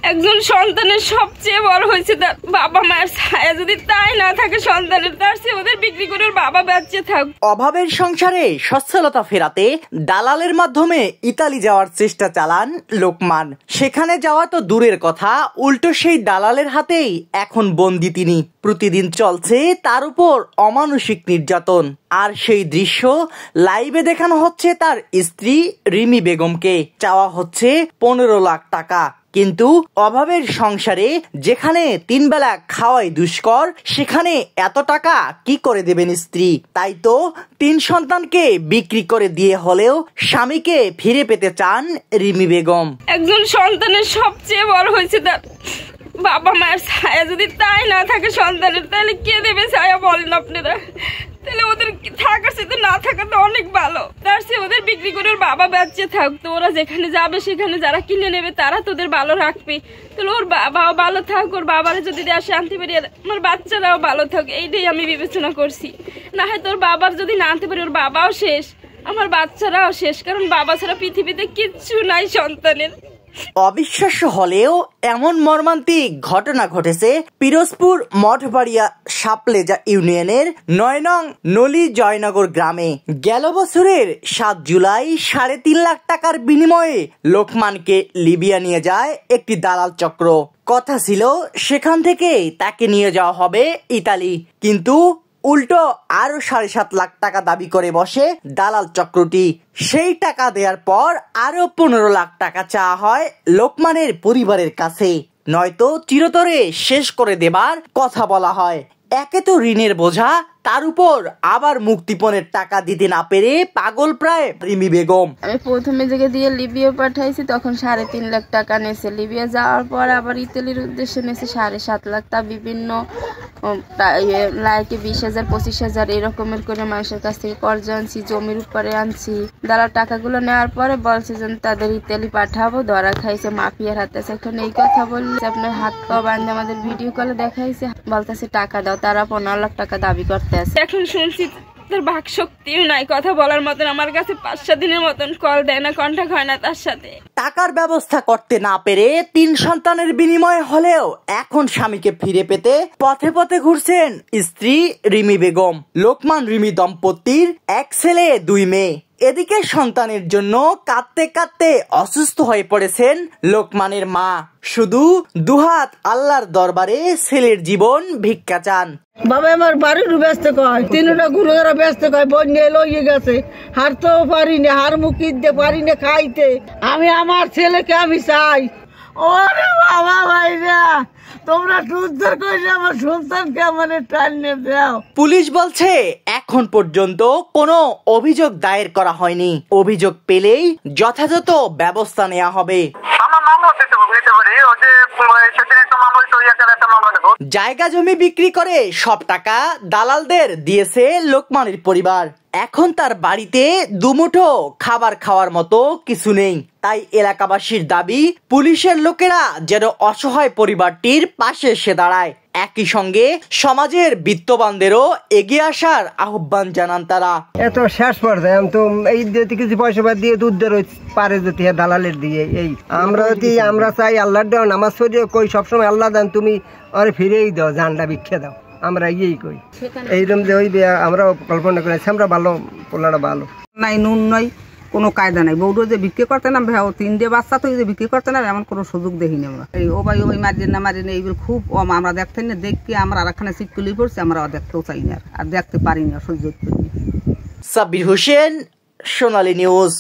একজন সন্তানের সবচেয়ে বড় হয়েছে তার বাবা মায়ের ছায়া, যদি তাই না থাকে সন্তানের, তার চেয়ে ওদের বিক্রি করে ওর বাবা বাঁচতে থাক। অভাবের সংসারে সচ্ছলতা ফেরাতে দালালের মাধ্যমে ইতালি যাওয়ার চেষ্টা চালান লোকমান। সেখানে যাওয়া তো দূরের কথা, উল্টো সেই দালালের হাতেই এখন বন্দী তিনি। প্রতিদিন চলছে তার উপর অমানসিক নির্যাতন। আর সেই দৃশ্য লাইভে দেখানো হচ্ছে তার স্ত্রী রিমি বেগমকে। চাওয়া হচ্ছে 15 লাখ টাকা। কিন্তু অভাবের সংসারে যেখানে 3 বেলা খাওয়াই দুষ্কর, সেখানে এত টাকা কি করে দেবেন স্ত্রী? তাই তো 3 সন্তানকে বিক্রি করে দিয়ে হলেও স্বামীকে ফিরে পেতে চান রিমি বেগম। একজন সন্তানের সবচেয়ে বড় হয়েছে তার বাবা মায়ের ছায়া, যদি তাই না থাকে সন্তানের, তাহলে কে দেবে ছায়া বলেন আপনারা? তাহলে ওদের থাকার সাথে না থাকা তো অনেক ভালো। তার চেয়ে ওদের বিক্রি করে ওর বাবা বাঁচতে থাকতো। ওরা যেখানে যাবে সেখানে যারা কিনে নেবে তারা তোদের ভালো রাখবে। তাহলে ওর বাবাও ভালো থাক, ওর বাবারা যদি দেয় শান্তি পারি, আমার বাচ্চারাও ভালো থাক, এইটাই আমি বিবেচনা করছি। না হয় তোর বাবার যদি না আনতে পারি, ওর বাবাও শেষ, আমার বাচ্চারাও শেষ, কারণ বাবা ছাড়া পৃথিবীতে কিচ্ছু নাই সন্তানের। অবিশ্বাস্য হলেও এমন মর্মান্তিক ঘটনা ঘটেছে পিরোজপুর মঠবাড়িয়া সাপলেজা ইউনিয়নের 9 নং নলি জয়নগর গ্রামে। গেল বছরের 7 জুলাই 3.5 লাখ টাকার বিনিময়ে লোকমানকে লিবিয়া নিয়ে যায় একটি দালাল চক্র। কথা ছিল সেখান থেকে তাকে নিয়ে যাওয়া হবে ইতালি, কিন্তু উল্টো আরো 7.5 লাখ টাকা দাবি করে বসে দালাল চক্রটি। সেই টাকা দেওয়ার পর আরো 15 লাখ টাকা চাওয়া হয় লোকমানের পরিবারের কাছে, নয়তো চিরতরে শেষ করে দেবার কথা বলা হয়। একে তো ঋণের বোঝা, তার উপর আবার মুক্তিপণের টাকা দিতে না পেরে পাগল প্রায় রিমি বেগম। আমি প্রথমে থেকে দিয়ে লিবিয়া পাঠাইছি, তখন 3.5 লাখ টাকা নিয়েছে। লিবিয়া যাওয়ার পর আবার ইতালির উদ্দেশ্যে নিয়েছে 7.5 লাখ। তা বিভিন্ন লাইকে 20,000 25,000 এরকমের করে মানুষের কাছ থেকে কর্জ আনছি, জমির উপরে আনছি। দালাল টাকাগুলো নেওয়ার পরে বলছে যে তাদের ইতালি পাঠাবো, ধরা খাইছে, মাফিয়ার হাতে। এখন এই কথা বলছে, আপনার হাত পা বাঁধে আমাদের ভিডিও কলে দেখাইছে, বলতেছে টাকা দাও। তারা 15 লাখ টাকা দাবি করতে। এখন শুনছি তার বাক শক্তিও নাই, কথা বলার মতন। আমার কাছে 5-7 দিনের মতন কল দেয় না, কন্টাক্ট হয় না তার সাথে। টাকার ব্যবস্থা করতে না পেরে 3 সন্তানের বিনিময়ে হলেও এখন স্বামীকে ফিরে পেতে পথে পথে ঘুরছেন স্ত্রী রিমি বেগম। লোকমান রিমি দম্পতির 1 ছেলে 2 মেয়ে। এদিকে সন্তানের জন্য কাঁদতে কাঁদতে অসুস্থ হয়ে পড়েছেন লোকমানের মা। শুধু দুহাত আল্লাহর দরবারে ছেলের জীবন ভিক্ষা চান। বাবা আমার বাড়ির ব্যস্ত কয়, 3টা গুরুদারা ব্যস্ত কয়, বন্যে লইয়ে গেছে, হারতেও পারি না, হার মুখ কিনতে পারি না, খাইতে। আমি আমার ছেলেকে আমি চাই। ওরে বাবা ভাইরা, তোমরা উদ্ধার করে আমার সন্তানকে আমার টাইনে দাও। পুলিশ বলছে এখন পর্যন্ত কোনো অভিযোগ দায়ের করা হয়নি। অভিযোগ পেলেই যথাযথ ব্যবস্থা নেওয়া হবে। জায়গা জমি বিক্রি করে সব টাকা দালালদের দিয়েছে লোকমানের পরিবার। এখন তার বাড়িতে দুমুঠো খাবার খাওয়ার মতো কিছু নেই। তাই এলাকাবাসীর দাবি, পুলিশের লোকেরা যেন অসহায় পরিবারটির পাশে এসে দাঁড়ায়। একই সঙ্গে সমাজের বিত্তবানদেরও এগিয়ে আসার আহ্বান জানান তারা। এত শেষ পর্যায়ে তো এই কিছু পয়সা দিয়ে দুধের পারে যদি দালালের দিয়ে এই আমরা চাই আল্লাহর দেওয়া নামাজ পড়িয়ে কই সবসময় আল্লাহ দেন, তুমি আরে ফিরেই দাও, জানটা ভিক্ষে দাও। আমরা ইয়েই কই এইরকম যে ওই আমরা কল্পনা করে আমরা ভালো পোলাটা ভালো নাই, নুন নয়, কোনো কায়দা নাই। বউটো যে বিক্রি করতে না, 3টে বাচ্চা তো যে বিক্রি করতে না, এমন কোনো সুযোগ দেখিনি আমরা। এই ও ভাই মারিয়ে না মারিয়ে না, এইগুলো খুব আমরা দেখতে না, দেখি আমরা আর একখানে সিটকুলি পড়ছি, আমরা দেখতেও চাই না আর দেখতে পারি না, সহ্য করি। সাব্বির হোসেন, সোনালী নিউজ।